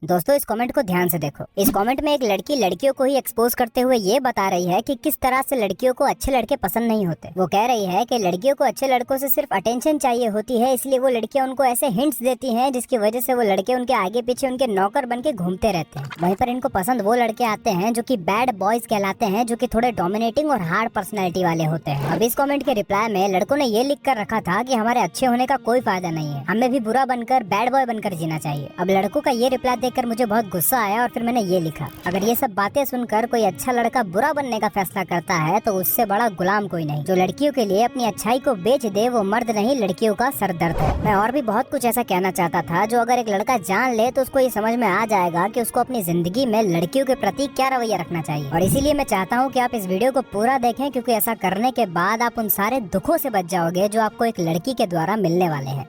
दोस्तों इस कमेंट को ध्यान से देखो। इस कमेंट में एक लड़की लड़कियों को ही एक्सपोज करते हुए ये बता रही है कि किस तरह से लड़कियों को अच्छे लड़के पसंद नहीं होते। वो कह रही है कि लड़कियों को अच्छे लड़कों से सिर्फ अटेंशन चाहिए होती है, इसलिए वो लड़कियां उनको ऐसे हिंट्स देती हैं जिसकी वजह से वो लड़के उनके आगे पीछे उनके नौकर बन के घूमते रहते हैं। वहीं पर इनको पसंद वो लड़के आते हैं जो कि बैड बॉयज कहलाते हैं, जो कि थोड़े डोमिनेटिंग और हार्ड पर्सनैलिटी वाले होते हैं। अब इस कमेंट के रिप्लाई में लड़कों ने ये लिख कर रखा था कि हमारे अच्छे होने का कोई फायदा नहीं है, हमें भी बुरा बनकर बैड बॉय बनकर जीना चाहिए। अब लड़कों का ये रिप्लाई देखकर मुझे बहुत गुस्सा आया और फिर मैंने ये लिखा, अगर ये सब बातें सुनकर कोई अच्छा लड़का बुरा बनने का फैसला करता है तो उससे बड़ा गुलाम कोई नहीं। जो लड़कियों के लिए अपनी अच्छाई को बेच दे वो मर्द नहीं, लड़कियों का सरदर्द है। मैं और भी बहुत कुछ ऐसा कहना चाहता था जो अगर एक लड़का जान ले तो उसको ये समझ में आ जाएगा कि उसको अपनी जिंदगी में लड़कियों के प्रति क्या रवैया रखना चाहिए। और इसीलिए मैं चाहता हूँ कि आप इस वीडियो को पूरा देखें, क्योंकि ऐसा करने के बाद आप उन सारे दुखों से बच जाओगे जो आपको एक लड़की के द्वारा मिलने वाले हैं।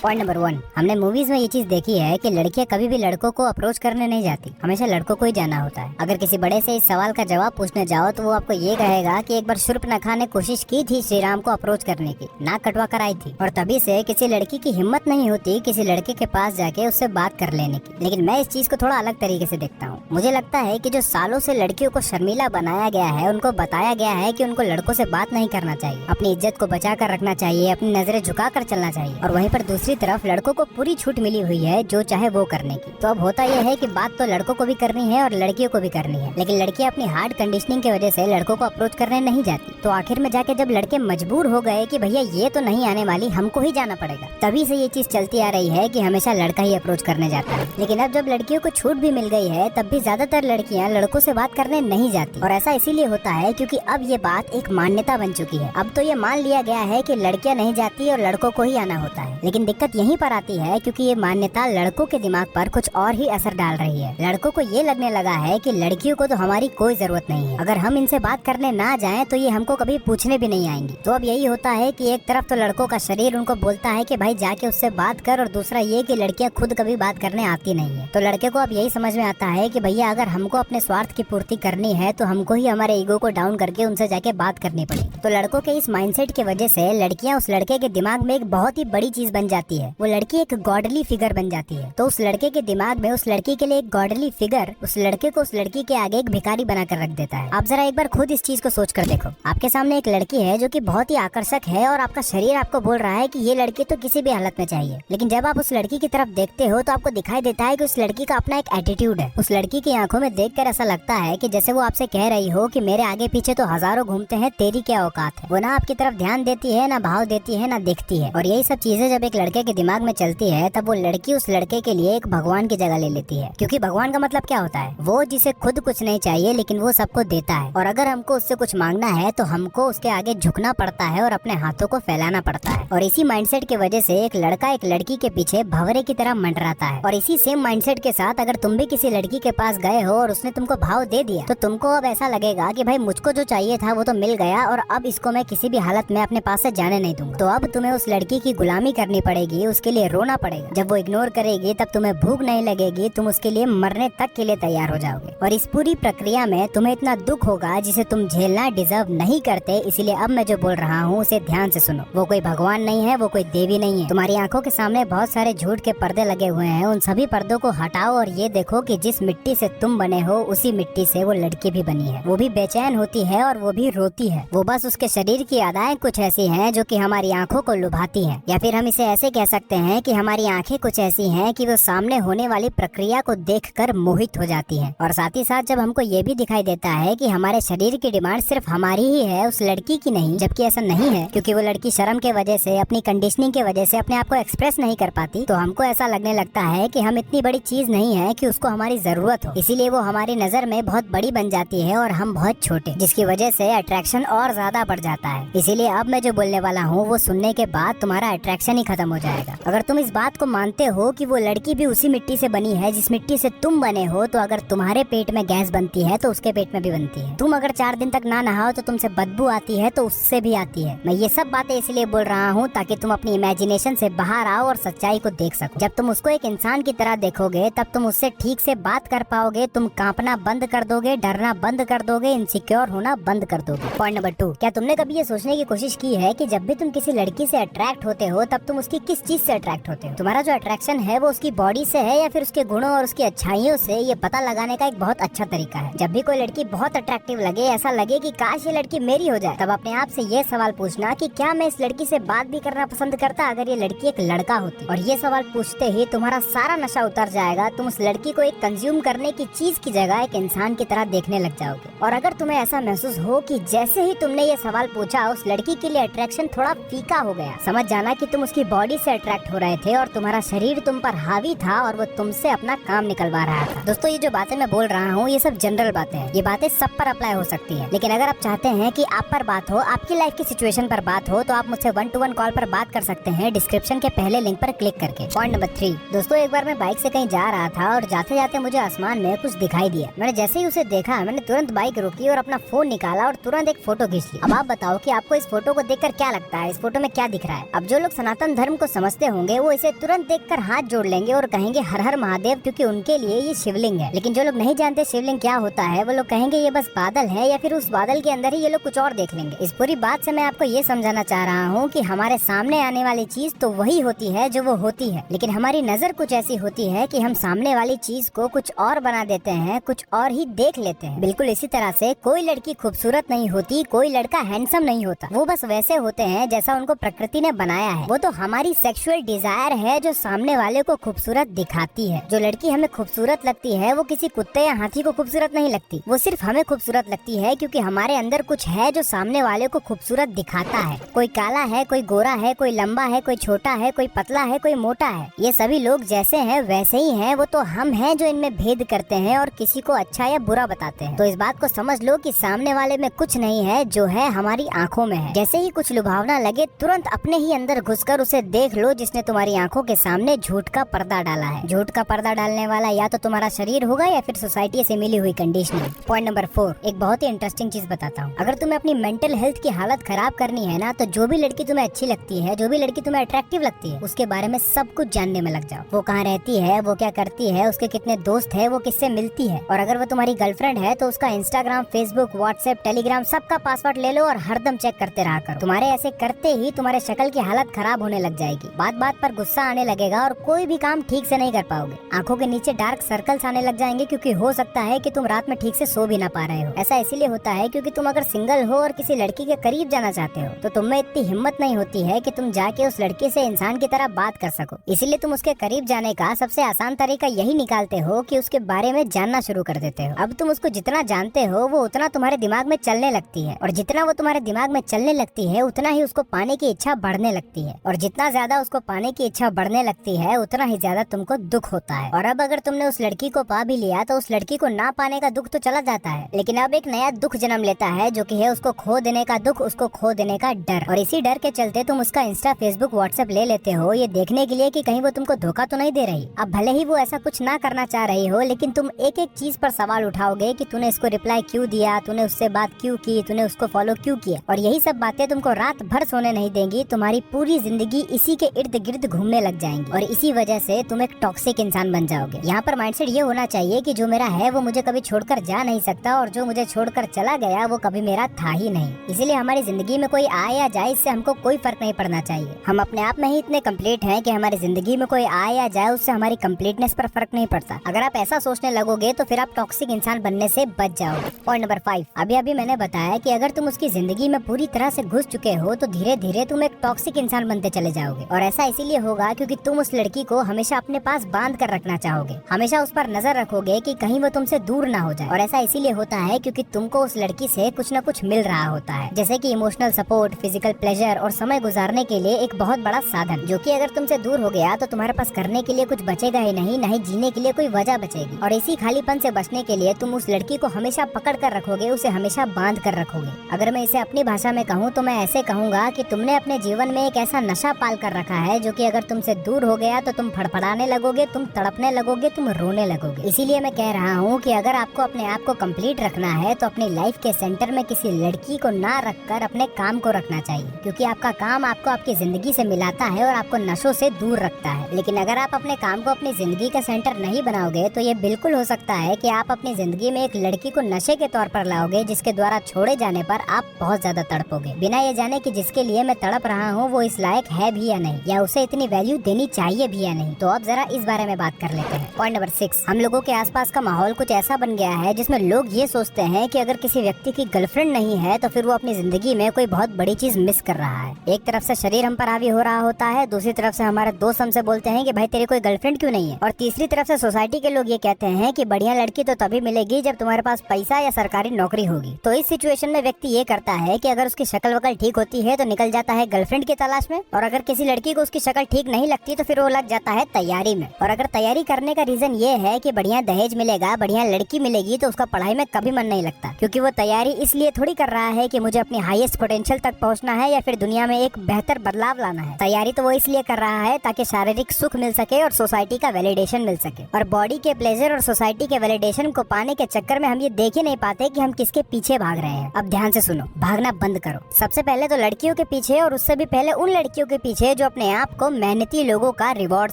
पॉइंट नंबर 1, हमने मूवीज में ये चीज देखी है कि लड़कियां कभी भी लड़कों को अप्रोच करने नहीं जाती, हमेशा लड़कों को ही जाना होता है। अगर किसी बड़े से इस सवाल का जवाब पूछने जाओ तो वो आपको ये कहेगा कि एक बार शूर्पणखा ने कोशिश की थी श्री राम को अप्रोच करने की, नाक कटवा कर आई थी, और तभी से किसी लड़की की हिम्मत नहीं होती किसी लड़के के पास जाके उससे बात कर लेने की। लेकिन मैं इस चीज को थोड़ा अलग तरीके से देखता हूँ। मुझे लगता है कि जो सालों से लड़कियों को शर्मीला बनाया गया है, उनको बताया गया है कि उनको लड़कों से बात नहीं करना चाहिए, अपनी इज्जत को बचा कर रखना चाहिए, अपनी नजरें झुका कर चलना चाहिए, और वहीं पर दूसरी तरफ लड़कों को पूरी छूट मिली हुई है जो चाहे वो करने की। तो अब होता यह है कि बात तो लड़कों को भी करनी है और लड़कियों को भी करनी है, लेकिन लड़कियां अपनी हार्ड कंडीशनिंग की वजह से लड़कों को अप्रोच करने नहीं जाती। तो आखिर में जाके जब लड़के मजबूर हो गए कि भैया ये तो नहीं आने वाली, हमको ही जाना पड़ेगा, तभी से ये चीज चलती आ रही है कि हमेशा लड़का ही अप्रोच करने जाता है। लेकिन अब जब लड़कियों को छूट भी मिल गई है तब भी ज्यादातर लड़कियां लड़कों से बात करने नहीं जाती, और ऐसा इसीलिए होता है क्योंकि अब ये बात एक मान्यता बन चुकी है। अब तो ये मान लिया गया है कि लड़कियां नहीं जाती और लड़कों को ही आना होता है। लेकिन दिक्कत यहीं पर आती है क्योंकि ये मान्यता लड़कों के दिमाग पर कुछ और ही असर डाल रही है। लड़कों को ये लगने लगा है कि लड़कियों को तो हमारी कोई जरूरत नहीं है, अगर हम इनसे बात करने ना जाएं तो ये हमको कभी पूछने भी नहीं आएंगी। तो अब यही होता है कि एक तरफ तो लड़कों का शरीर उनको बोलता है कि भाई जाके उससे बात कर, और दूसरा ये कि लड़कियां खुद कभी बात करने आती नहीं है। तो लड़के को अब यही समझ में आता है कि भैया अगर हमको अपने स्वार्थ की पूर्ति करनी है तो हमको ही हमारे ईगो को डाउन करके उनसे जाके बात करनी पड़ेगी। तो लड़कों के इस माइंडसेट की वजह से लड़कियां उस लड़के के दिमाग में एक बहुत ही बड़ी चीज बन जाती है, वो लड़की एक गॉडली फिगर बन जाती है। तो उस लड़के के दिमाग में उस लड़की के लिए एक गॉडली फिगर उस लड़के को उस लड़की के आगे एक भिखारी बनाकर रख देता है। आप जरा एक बार खुद इस चीज को सोच कर देखो। आपके सामने एक लड़की है जो कि बहुत ही आकर्षक है और आपका शरीर आपको बोल रहा है कि ये लड़की तो किसी भी हालत में चाहिए, लेकिन जब आप उस लड़की की तरफ देखते हो तो आपको दिखाई देता है कि उस लड़की का अपना एक एटीट्यूड है। उस लड़की की आंखों में देखकर ऐसा लगता है कि जैसे वो आपसे कह रही हो कि मेरे आगे पीछे तो हजारों घूमते हैं, तेरी क्या औकात है। वो ना आपकी तरफ ध्यान देती है, ना भाव देती है, ना दिखती है। और यही सब चीजें जब एक लड़के के दिमाग में चलती है तब वो लड़की उस लड़के के लिए एक भगवान की जगह ले लेती है। क्योंकि भगवान का मतलब क्या होता है, वो जिसे खुद कुछ नहीं चाहिए लेकिन वो सबको देता है, और अगर हमको उससे कुछ मांगना है तो हमको उसके आगे झुकना पड़ता है और अपने हाथों को फैलाना पड़ता है। और इसी माइंडसेट की वजह से एक लड़का एक लड़की के पीछे भंवरे की तरह मंडराता है। और इसी सेम माइंडसेट के साथ अगर तुम भी किसी लड़की के पास गए हो और उसने तुमको भाव दे दिया तो तुमको अब ऐसा लगेगा कि भाई मुझको जो चाहिए था वो तो मिल गया और अब इसको मैं किसी भी हालत में अपने पास से जाने नहीं दूंगा। तो अब तुम्हें उस लड़की की गुलामी करनी पड़ेगी, उसके लिए रोना पड़ेगा। जब वो इग्नोर करेगी तब तुम्हें भूख नहीं लगेगी, तुम उसके लिए मरने तक के लिए तैयार हो जाओगे। और इस पूरी प्रक्रिया में तुम्हें इतना दुख होगा जिसे तुम झेलना डिजर्व नहीं करते। इसीलिए अब मैं जो बोल रहा हूँ उसे ध्यान से सुनो। वो कोई भगवान नहीं है, वो कोई देवी नहीं है। तुम्हारी आंखों के सामने बहुत सारे झूठ के पर्दे लगे हुए हैं, उन सभी पर्दों को हटाओ और ये देखो कि जिस मिट्टी से तुम बने हो उसी मिट्टी से वो लड़की भी बनी है। वो भी बेचैन होती है और वो भी रोती है। वो बस उसके शरीर की अदाएं कुछ ऐसी हैं जो कि हमारी आंखों को लुभाती हैं, या फिर हम इसे ऐसे कह सकते हैं कि हमारी आंखें कुछ ऐसी हैं कि वो सामने होने वाली प्रक्रिया को देखकर मोहित हो जाती हैं। और साथ ही साथ जब हमको ये भी दिखाई देता है कि हमारे शरीर की डिमांड सिर्फ हमारी ही है, उस लड़की की नहीं, जबकि ऐसा नहीं है, क्योंकि वो लड़की शर्म के वजह से, अपनी कंडीशनिंग के वजह से अपने आप को एक्सप्रेस नहीं कर पाती, तो हमको ऐसा लगने लगता है कि हम इतनी बड़ी चीज नहीं है कि उसको हमारी जरूरत हो। इसीलिए वो हमारी नजर में बहुत बड़ी बन जाती है और हम बहुत छोटे, जिसकी वजह से अट्रैक्शन और ज्यादा बढ़ जाता है। इसीलिए अब मैं जो बोलने वाला हूँ वो सुनने के बाद तुम्हारा अट्रैक्शन ही खत्म हो जाएगा। अगर तुम इस बात को मानते हो कि वो लड़की भी उसी मिट्टी से बनी है जिस मिट्टी से तुम बने हो, तो अगर तुम्हारे पेट में गैस बनती है तो उसके पेट में भी बनती है। तुम अगर 4 दिन तक ना नहाओ तो तुमसे बदबू आती है तो उससे भी आती है। मैं ये सब बातें इसलिए बोल रहा हूँ ताकि तुम अपनी इमेजिनेशन से बाहर आओ और सच्चाई को देख सको। जब तुम उसको एक इंसान की तरह देखोगे तब तुम उससे ठीक से बात कर पाओगे, तुम कांपना बंद कर दोगे, डरना बंद कर दोगे, इनसिक्योर होना बंद कर दोगे। पॉइंट नंबर 2, क्या तुमने कभी ये सोचने की कोशिश की है कि जब भी तुम किसी लड़की से अट्रैक्ट होते हो तब तुम उसकी किस किस चीज से अट्रैक्ट होते हो। तुम्हारा जो अट्रैक्शन है वो उसकी बॉडी से है या फिर उसके गुणों और उसकी अच्छाइयों से, ये पता लगाने का एक बहुत अच्छा तरीका है। जब भी कोई लड़की बहुत अट्रैक्टिव लगे, ऐसा लगे कि काश ये लड़की मेरी हो जाए, तब अपने आप से ये सवाल पूछना कि क्या मैं इस लड़की से बात भी करना पसंद करता अगर ये लड़की एक लड़का होती। और ये सवाल पूछते ही तुम्हारा सारा नशा उतर जाएगा। तुम उस लड़की को एक कंज्यूम करने की चीज की जगह एक इंसान की तरह देखने लग जाओगे। और अगर तुम्हें ऐसा महसूस हो कि जैसे ही तुमने ये सवाल पूछा उस लड़की के लिए अट्रैक्शन थोड़ा फीका हो गया, समझ जाना कि तुम उसकी बॉडी से अट्रैक्ट हो रहे थे और तुम्हारा शरीर तुम पर हावी था और वो तुमसे अपना काम निकलवा रहा था। दोस्तों, ये जो बातें मैं बोल रहा हूँ ये सब जनरल बातें हैं। ये बातें सब पर अप्लाई हो सकती है, लेकिन अगर आप चाहते हैं कि आप पर बात हो, आपकी लाइफ की सिचुएशन पर बात हो, तो आप मुझसे 1-to-1 कॉल पर बात कर सकते हैं डिस्क्रिप्शन के पहले लिंक पर क्लिक करके। पॉइंट नंबर 3, दोस्तों, एक बार मैं बाइक से कहीं जा रहा था और जाते जाते मुझे आसमान में कुछ दिखाई दिया। मैंने जैसे ही उसे देखा, मैंने तुरंत बाइक रोकी और अपना फोन निकाला और तुरंत एक फोटो खींच ली। अब आप बताओ कि आपको इस फोटो को देखकर क्या लगता है, इस फोटो में क्या दिख रहा है। अब जो लोग सनातन धर्म को समझते होंगे वो इसे तुरंत देखकर हाथ जोड़ लेंगे और कहेंगे हर हर महादेव, क्योंकि उनके लिए ये शिवलिंग है। लेकिन जो लोग नहीं जानते शिवलिंग क्या होता है, वो लोग कहेंगे ये बस बादल है, या फिर उस बादल के अंदर ही ये लोग कुछ और देख लेंगे। इस पूरी बात से मैं आपको ये समझाना चाह रहा हूँ कि हमारे सामने आने वाली चीज तो वही होती है जो वो होती है, लेकिन हमारी नजर कुछ ऐसी होती है कि हम सामने वाली चीज को कुछ और बना देते हैं, कुछ और ही देख लेते हैं। बिल्कुल इसी तरह से कोई लड़की खूबसूरत नहीं होती, कोई लड़का हैंडसम नहीं होता, वो बस वैसे होते हैं जैसा उनको प्रकृति ने बनाया है। वो तो हमारी सेक्सुअल डिजायर है जो सामने वाले को खूबसूरत दिखाती है। जो लड़की हमें खूबसूरत लगती है वो किसी कुत्ते या हाथी को खूबसूरत नहीं लगती, वो सिर्फ हमें खूबसूरत लगती है क्योंकि हमारे अंदर कुछ है जो सामने वाले को खूबसूरत दिखाता है। कोई काला है, कोई गोरा है, कोई लंबा है, कोई छोटा है, कोई पतला है, कोई मोटा है। ये सभी लोग जैसे हैं वैसे ही हैं, वो तो हम हैं जो इनमें भेद करते हैं और किसी को अच्छा या बुरा बताते हैं। तो इस बात को समझ लो कि सामने वाले में कुछ नहीं है, जो है हमारी आंखों में है। जैसे ही कुछ लुभावना लगे तुरंत अपने ही अंदर घुसकर उसे देख लो जिसने तुम्हारी आंखों के सामने झूठ का पर्दा डाला है। झूठ का पर्दा डालने वाला या तो तुम्हारा शरीर होगा या फिर सोसाइटी से मिली हुई कंडीशनिंग। पॉइंट नंबर 4, एक बहुत ही इंटरेस्टिंग चीज बताता हूँ। अगर तुम्हें अपनी मेंटल हेल्थ की हालत खराब करनी है ना, तो जो भी लड़की तुम्हें अच्छी लगती है, जो भी लड़की तुम्हें अट्रैक्टिव लगती है, उसके बारे में सब कुछ जानने में लग जाओ। वो कहाँ रहती है, वो क्या करती है, उसके कितने दोस्त है, वो किससे मिलती है, और अगर वो तुम्हारी गर्लफ्रेंड है तो उसका इंस्टाग्राम, फेसबुक, व्हाट्सएप, टेलीग्राम सबका पासवर्ड ले लो और हरदम चेक करते रहा करो। तुम्हारे ऐसे करते ही तुम्हारे शक्ल की हालत खराब होने लग जाएगी, बात बात पर गुस्सा आने लगेगा और कोई भी काम ठीक से नहीं कर पाओगे। आंखों के नीचे डार्क सर्कल्स आने लग जाएंगे क्योंकि हो सकता है कि तुम रात में ठीक से सो भी ना पा रहे हो। ऐसा इसीलिए होता है क्योंकि तुम अगर सिंगल हो और किसी लड़की के करीब जाना चाहते हो तो तुम में इतनी हिम्मत नहीं होती है कि तुम जाके उस लड़की से इंसान की तरह बात कर सको। इसीलिए तुम उसके करीब जाने का सबसे आसान तरीका यही निकालते हो कि उसके बारे में जानना शुरू कर देते हो। अब तुम उसको जितना जानते हो वो उतना तुम्हारे दिमाग में चलने लगती है, और जितना वो तुम्हारे दिमाग में चलने लगती है उतना ही उसको पाने की इच्छा बढ़ने लगती है, और जितना ज्यादा उसको पाने की इच्छा बढ़ने लगती है उतना ही ज्यादा तुमको दुख होता है। और अब अगर तुमने उस लड़की को पा भी लिया तो उस लड़की को ना पाने का दुख तो चला जाता है, लेकिन अब एक नया दुख जन्म लेता है जो कि है उसको खो देने का दुख, उसको खो देने का डर। और इसी डर के चलते तुम उसका इंस्टा, फेसबुक, व्हाट्सएप ले लेते हो ये देखने के लिए कि कहीं वो तुमको धोखा तो नहीं दे रही। अब भले ही वो ऐसा कुछ ना करना चाह रही हो, लेकिन तुम एक एक चीज पर सवाल उठाओगे कि तूने इसको रिप्लाई क्यों दिया, तूने उससे बात क्यों की, तूने उसको फॉलो क्यों किया। और यही सब बातें तुमको रात भर सोने नहीं देंगी, तुम्हारी पूरी जिंदगी इसी के इर्द गिर्द घूमने लग जाएंगी और इसी वजह से तुम एक टॉक्सिक इंसान बन जाओगे। यहाँ पर माइंडसेट ये होना चाहिए कि जो मेरा है वो मुझे कभी छोड़कर जा नहीं सकता, और जो मुझे छोड़कर चला गया वो कभी मेरा था ही नहीं। इसीलिए हमारी जिंदगी में कोई आए या जाए इससे हमको कोई फर्क नहीं पड़ना चाहिए। हम अपने आप में ही इतने कंप्लीट हैं कि हमारी जिंदगी में कोई आए या जाए उससे हमारी कंप्लीटनेस पर फर्क नहीं पड़ता। अगर आप ऐसा सोचने लगोगे तो फिर आप टॉक्सिक इंसान बनने से बच जाओगे। पॉइंट नंबर 5, अभी मैंने बताया कि अगर तुम उसकी जिंदगी में पूरी तरह से घुस चुके हो तो धीरे धीरे तुम एक टॉक्सिक इंसान बनते चले जाओगे। और ऐसा इसीलिए होगा क्योंकि तुम उस लड़की को हमेशा अपने पास बांध कर रखना चाहोगे, हमेशा उस पर नजर रखोगे कि कहीं वो तुमसे दूर ना हो जाए। और ऐसा इसीलिए होता है क्योंकि तुमको उस लड़की से कुछ न कुछ मिल रहा होता है, जैसे कि इमोशनल सपोर्ट, फिजिकल प्लेजर और समय गुजारने के लिए एक बहुत बड़ा साधन, जो कि अगर तुमसे दूर हो गया तो तुम्हारे पास करने के लिए कुछ बचेगा ही नहीं, न ही जीने के लिए कोई वजह बचेगी। और इसी खालीपन से बचने के लिए तुम उस लड़की को हमेशा पकड़ कर रखोगे, उसे हमेशा बांध कर रखोगे। अगर मैं इसे अपनी भाषा में कहूँ तो मैं ऐसे कहूँगा कि तुमने अपने जीवन में एक ऐसा नशा पाल कर रखा है जो कि अगर तुमसे दूर हो गया तो तुम फड़फड़ाने लगोगे, तुम तड़पने लगोगे, तुम रोने लगोगे। इसीलिए मैं कह रहा हूँ कि अगर आपको अपने आप को कंप्लीट रखना है तो अपनी लाइफ के सेंटर में किसी लड़की को ना रखकर अपने काम को रखना चाहिए, क्योंकि आपका काम आपको आपकी जिंदगी से मिलाता है और आपको नशों से दूर रखता है। लेकिन अगर आप अपने काम को अपनी जिंदगी का सेंटर नहीं बनाओगे तो ये बिल्कुल हो सकता है कि आप अपनी जिंदगी में एक लड़की को नशे के तौर पर लाओगे, जिसके द्वारा छोड़े जाने पर आप बहुत ज्यादा तड़पोगे, बिना ये जाने कि जिसके लिए मैं तड़प रहा हूँ वो इस लायक है भी या नहीं, या उसे इतनी वैल्यू देनी चाहिए भी या नहीं। तो अब जरा इस बारे में बात कर लेते हैं। पॉइंट नंबर 6, हम लोगों के आसपास का माहौल कुछ ऐसा बन गया है जिसमें लोग ये सोचते हैं कि अगर किसी व्यक्ति की गर्लफ्रेंड नहीं है तो फिर वो अपनी जिंदगी में कोई बहुत बड़ी चीज मिस कर रहा है। एक तरफ से शरीर हम पर हावी हो रहा होता है, दूसरी तरफ से हमारे दोस्त हमसे बोलते हैं कि भाई तेरी कोई गर्लफ्रेंड क्यों नहीं है, और तीसरी तरफ से सोसाइटी के लोग ये कहते हैं कि बढ़िया लड़की तो तभी मिलेगी जब तुम्हारे पास पैसा या सरकारी नौकरी होगी। तो इस सिचुएशन में व्यक्ति ये करता है कि अगर उसकी शक्ल वकल ठीक होती है तो निकल जाता है गर्लफ्रेंड की तलाश में, और अगर किसी लड़की को उसकी शक्ल ठीक नहीं लगती तो फिर वो लग जाता है तैयारी में। और अगर तैयारी करने का रीजन ये है कि बढ़िया दहेज मिलेगा, बढ़िया लड़की मिलेगी, तो उसका पढ़ाई में कभी मन नहीं लगता, क्योंकि वो तैयारी इसलिए थोड़ी कर रहा है कि मुझे अपनी हाईएस्ट पोटेंशियल तक पहुंचना है या फिर दुनिया में एक बेहतर बदलाव लाना है। तैयारी तो वो इसलिए कर रहा है ताकि शारीरिक सुख मिल सके और सोसाइटी का वैलिडेशन मिल सके। और बॉडी के प्लेजर और सोसाइटी के वैलिडेशन को पाने के चक्कर में हम ये देख ही नहीं पाते कि हम किसके पीछे भाग रहे हैं। अब ध्यान से सुनो, भागना बंद करो। सबसे पहले तो लड़कियों के पीछे, और उससे भी पहले उन लड़कियों के पीछे जो अपने आप को मेहनती लोगों का रिवॉर्ड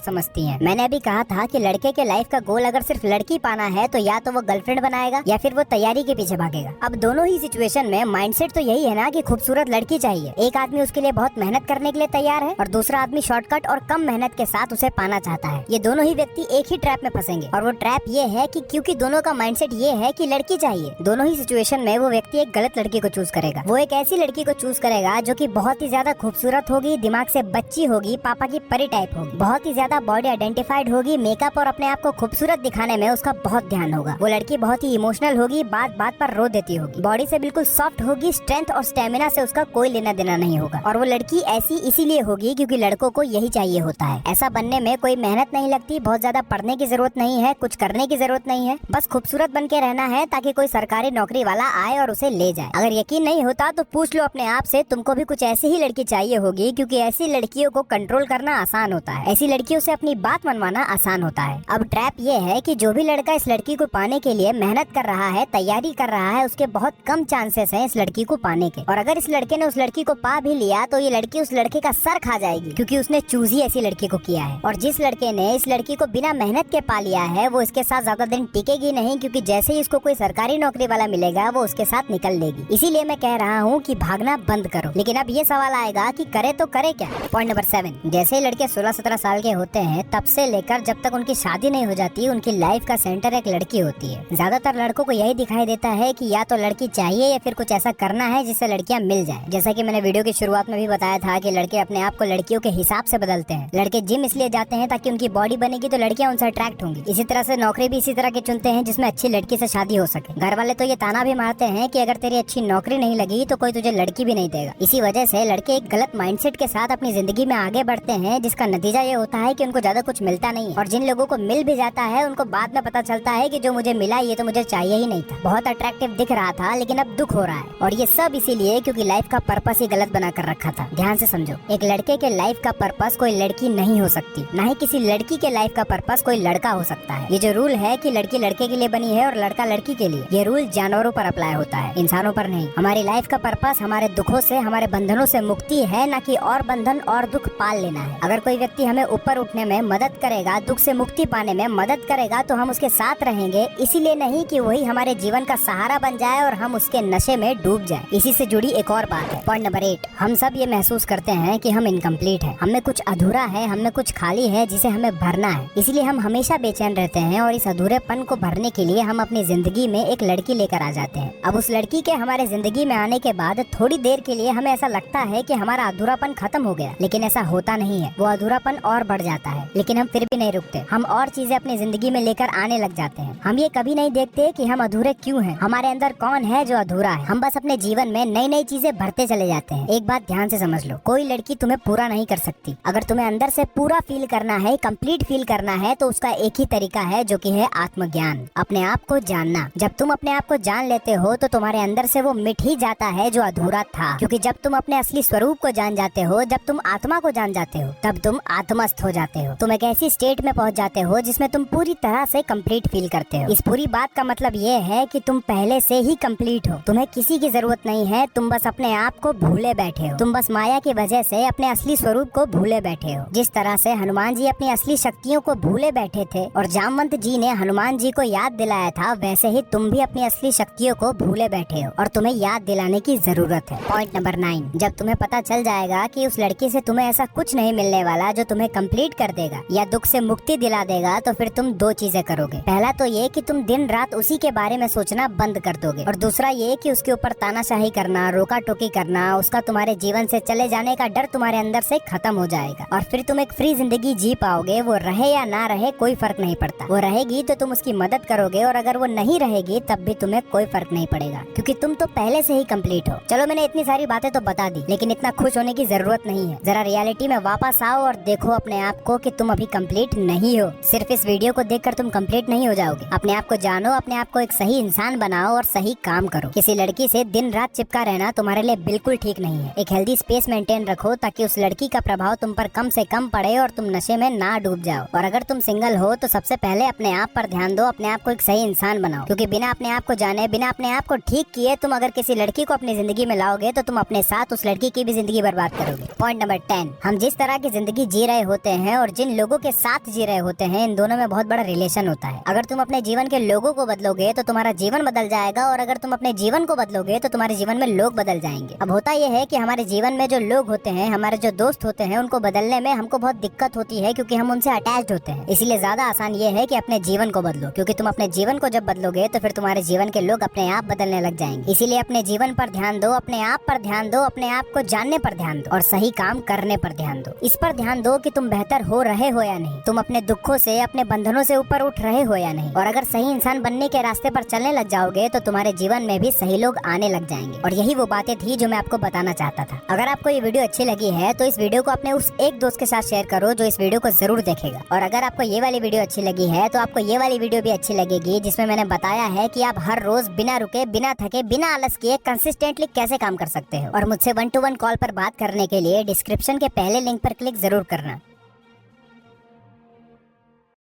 समझती हैं। मैंने अभी कहा था कि लड़के के लाइफ का गोल अगर सिर्फ लड़की पाना है तो या तो वो गर्लफ्रेंड बनाएगा या फिर वो तैयारी के पीछे भागेगा। अब दोनों ही सिचुएशन में माइंडसेट तो यही है ना कि खूबसूरत लड़की चाहिए। एक आदमी उसके लिए बहुत मेहनत करने के लिए तैयार है और दूसरा आदमी शॉर्टकट और कम मेहनत के साथ उसे पाना चाहता है। ये दोनों ही व्यक्ति एक ही ट्रैप में फंसेंगे, और वो ट्रैप ये है कि क्योंकि दोनों का माइंडसेट ये है कि लड़की चाहिए, दोनों ही सिचुएशन में वो व्यक्ति एक गलत लड़की को चूज करेगा। वो एक ऐसी लड़की को चूज करेगा जो कि बहुत ही ज्यादा खूबसूरत होगी, दिमाग से बच्ची होगी, पापा की परी टाइप होगी, बहुत ही ज्यादा बॉडी आइडेंटिफाइड होगी, मेकअप और अपने आप को खूबसूरत दिखाने में उसका बहुत ध्यान होगा। वो लड़की बहुत ही इमोशनल होगी, बात बात पर रो देती होगी, बॉडी से बिल्कुल सॉफ्ट होगी, स्ट्रेंथ और स्टेमिना से उसका कोई लेना देना नहीं होगा। और वो लड़की ऐसी इसीलिए होगी क्योंकि लड़कों को यही चाहिए होता है। ऐसा बनने में कोई मेहनत नहीं लगती, बहुत ज्यादा पढ़ने की जरूरत नहीं है, कुछ करने की जरूरत नहीं है, बस खूबसूरत बन के रहना है ताकि कोई सरकारी नौकरी वाला आए और उसे ले जाए। अगर यकीन नहीं होता तो पूछ लो अपने आप से, तुमको भी कुछ ऐसी ही लड़की चाहिए होगी, क्योंकि ऐसी लड़कियों को कंट्रोल करना आसान होता है, ऐसी लड़कियों से अपनी बात मनवाना आसान होता है। अब ट्रैप ये है कि जो भी लड़का इस लड़की को पाने के लिए मेहनत कर रहा है, तैयारी कर रहा है, उसके बहुत कम चांसेस हैं इस लड़की को पाने के। और अगर इस लड़के ने उस लड़की को पा भी लिया तो ये लड़की उस लड़के का सर खा जाएगी, क्योंकि उसने चूज ही ऐसी लड़की को किया है। और जिस लड़के ने इस लड़की को बिना मेहनत के पा लिया है वो इसके साथ ज्यादा दिन टिकेगी नहीं, क्योंकि जैसे ही इसको कोई सरकारी नौकरी वाला मिलेगा वो उसके साथ निकल लेगी। इसीलिए मैं कह रहा हूँ कि भागना बंद करो। लेकिन अब ये सवाल आएगा कि करे तो करे क्या। पॉइंट नंबर 7, जैसे ही लड़के 16-17 साल के होते हैं तब से लेकर जब तक उनकी शादी नहीं हो जाती, उनकी लाइफ का सेंटर एक लड़की होती है। ज्यादातर लड़कों को यही दिखाई देता है कि या तो लड़की चाहिए या फिर कुछ ऐसा करना है जिससे लड़कियां मिल जाए। जैसा कि मैंने वीडियो की शुरुआत में भी बताया था कि लड़के अपने आप को लड़कियों के हिसाब से बदलते हैं। लड़के जिम इसलिए जाते हैं ताकि उनकी बॉडी बनेगी तो लड़कियां उनसे अट्रैक्ट होंगी। इसी तरह से नौकरी भी इसी तरह की चुनते हैं जिसमें अच्छी लड़की से शादी हो सके। घर वाले तो ये ताना भी मारते हैं कि अगर तेरी अच्छी नौकरी नहीं लगी तो कोई तुझे लड़की भी नहीं देगा। इसी वजह से लड़के एक गलत माइंडसेट के साथ अपनी जिंदगी में आगे बढ़ते हैं, जिसका नतीजा ये होता है कि उनको ज्यादा कुछ मिलता नहीं। और जिन लोगों को मिल भी जाता है उनको बाद में पता चलता है कि जो मुझे मिला ये तो मुझे चाहिए ही नहीं था, बहुत अट्रैक्टिव दिख रहा था लेकिन अब दुख हो रहा है। और ये सब इसीलिए क्योंकि लाइफ का पर्पस ही गलत बना कर रखा था। ध्यान से समझो, एक लड़के के लाइफ का पर्पस कोई लड़की नहीं हो सकती, ना ही किसी लड़की के लाइफ का पर्पस कोई लड़का हो सकता है। ये जो रूल है कि लड़की लड़के के लिए बनी है और लड़का लड़की के लिए, ये रूल जानवरों पर अप्लाई होता है, इंसानों पर नहीं। हमारी लाइफ का पर्पस हमारे दुखों से, हमारे बंधनों से मुक्ति है, ना कि और बंधन और दुख पाल लेना है। अगर कोई व्यक्ति हमें ऊपर उठने में मदद करेगा, दुख से मुक्ति पाने में मदद करेगा तो हम उसके साथ रहेंगे, इसीलिए नहीं कि वही हमारे जीवन का सहारा बन जाए और हम उसके नशे में डूब जाए। इसी से जुड़ी एक और बात है, पॉइंट नंबर 8, हम सब ये महसूस करते हैं कि हम इनकम्प्लीट है, हमें कुछ अधूरा है, हमें कुछ खाली है जिसे हमें भरना है। इसलिए हम हमेशा बेचैन रहते हैं और इस अधूरेपन को भरने के लिए हम अपनी जिंदगी में एक लड़की लेकर आ जाते हैं। अब उस लड़की के हमारे जिंदगी में आने के बाद थोड़ी देर के लिए हमें ऐसा लगता है कि हमारा अधूरापन खत्म हो गया, लेकिन ऐसा होता नहीं है। वो अधूरापन और बढ़ जाता है, लेकिन हम फिर भी नहीं रुकते। हम और चीजें अपनी जिंदगी में लेकर आने लग जाते हैं। हम ये कभी नहीं देखते कि हम अधूरे क्यों हैं, हमारे अंदर कौन है जो अधूरा है। हम बस अपने जीवन में नई नई चीजें भरते चले जाते हैं। एक बात ध्यान से समझ लो, कोई लड़की तुम्हें पूरा नहीं कर सकती। अगर तुम्हें अंदर से पूरा फील करना है, कंप्लीट फील करना है, तो उसका एक ही तरीका है जो कि है आत्मज्ञान, अपने आप को जानना। जब तुम अपने आप को जान लेते हो तो तुम्हारे अंदर से वो मिट ही जाता है जो अधूरा था, क्योंकि जब तुम अपने असली स्वरूप को जान जाते हो, जब तुम आत्मा को जान जाते हो, तब तुम आत्मस्थ हो जाते हो। तुम एक ऐसी स्टेट में पहुंच जाते हो जिसमें तुम पूरी तरह से कंप्लीट फील करते हो। इस पूरी बात का मतलब ये है कि तुम पहले से ही कंप्लीट हो, तुम्हें किसी की जरूरत नहीं है, तुम बस अपने आप को भूले बैठे हो। तुम बस माया की वजह से अपने असली स्वरूप को भूले बैठे हो। जिस तरह से हनुमान जी अपनी असली शक्तियों को भूले बैठे थे और जामवंत जी ने हनुमान जी को याद दिलाया था, वैसे ही तुम भी अपनी असली शक्तियों को भूले बैठे हो और तुम्हें याद दिलाने की जरूरत है। पॉइंट नंबर 9, जब तुम्हें पता चल जाएगा कि उस लड़की से तुम्हें तुम्हें ऐसा कुछ नहीं मिलने वाला जो तुम्हें कंप्लीट कर देगा या दुख से मुक्ति दिला देगा, तो फिर तुम दो चीजें करोगे। पहला तो ये कि तुम दिन रात उसी के बारे में सोचना बंद कर दोगे, और दूसरा ये कि उसके ऊपर तानाशाही करना, रोका टोकी करना, उसका तुम्हारे जीवन से चले जाने का डर तुम्हारे अंदर से खत्म हो जाएगा, और फिर तुम एक फ्री जिंदगी जी पाओगे। वो रहे या ना रहे कोई फर्क नहीं पड़ता। वो रहेगी तो तुम उसकी मदद करोगे, और अगर वो नहीं रहेगी तब भी तुम्हें कोई फर्क नहीं पड़ेगा, क्योंकि तुम तो पहले से ही कंप्लीट हो। चलो मैंने इतनी सारी बातें तो बता दी, लेकिन इतना खुश होने की जरूरत नहीं है। जरा रियलिटी में वापस आओ और देखो अपने आप को कि तुम अभी कंप्लीट नहीं हो। सिर्फ इस वीडियो को देखकर तुम कंप्लीट नहीं हो जाओगे। अपने आप को जानो, अपने आप को एक सही इंसान बनाओ और सही काम करो। किसी लड़की से दिन रात चिपका रहना तुम्हारे लिए बिल्कुल ठीक नहीं है। एक हेल्दी स्पेस मेंटेन रखो ताकि उस लड़की का प्रभाव तुम पर कम से कम पड़े और तुम नशे में ना डूब जाओ। और अगर तुम सिंगल हो तो सबसे पहले अपने आप पर ध्यान दो, अपने आप को एक सही इंसान बनाओ, क्योंकि बिना अपने आप को जाने, बिना अपने आप को ठीक किए तुम अगर किसी लड़की को अपनी जिंदगी में लाओगे तो तुम अपने साथ उस लड़की की भी जिंदगी बर्बाद करोगे। पॉइंट नंबर 10, हम जिस तरह की जिंदगी जी रहे होते हैं और जिन लोगों के साथ जी रहे होते हैं, इन दोनों में बहुत बड़ा रिलेशन होता है। अगर तुम अपने जीवन के लोगों को बदलोगे तो तुम्हारा जीवन बदल जाएगा, और अगर तुम अपने जीवन को बदलोगे तो तुम्हारे जीवन में लोग बदल जाएंगे। अब होता यह है कि हमारे जीवन में जो लोग होते हैं, हमारे जो दोस्त होते हैं, उनको बदलने में हमको बहुत दिक्कत होती है, क्योंकि हम उनसे अटैच्ड होते हैं। इसलिए ज्यादा आसान ये है कि अपने जीवन को बदलो, क्योंकि तुम अपने जीवन को जब बदलोगे तो फिर तुम्हारे जीवन के लोग अपने आप बदलने लग जाएंगे। इसीलिए अपने जीवन पर ध्यान दो, अपने आप पर ध्यान दो, अपने आप को जानने पर ध्यान दो, और सही काम करने पर ध्यान दो। इस पर ध्यान दो कि तुम बेहतर हो रहे हो या नहीं, तुम अपने दुखों से, अपने बंधनों से ऊपर उठ रहे हो या नहीं। और अगर सही इंसान बनने के रास्ते पर चलने लग जाओगे तो तुम्हारे जीवन में भी सही लोग आने लग जाएंगे। और यही वो बातें थी जो मैं आपको बताना चाहता था। अगर आपको ये वीडियो अच्छी लगी है तो इस वीडियो को अपने उस एक दोस्त के साथ शेयर करो जो इस वीडियो को जरूर देखेगा। और अगर आपको ये वाली वीडियो अच्छी लगी है तो आपको ये वाली वीडियो भी अच्छी लगेगी, जिसमें मैंने बताया है कि आप हर रोज बिना रुके, बिना थके, बिना आलस किए कंसिस्टेंटली कैसे काम कर सकते हो। और मुझसे 1-to-1 कॉल पर बात करने के लिए डिस्क्रिप्शन के पहले लिंक पर क्लिक जरूर करना।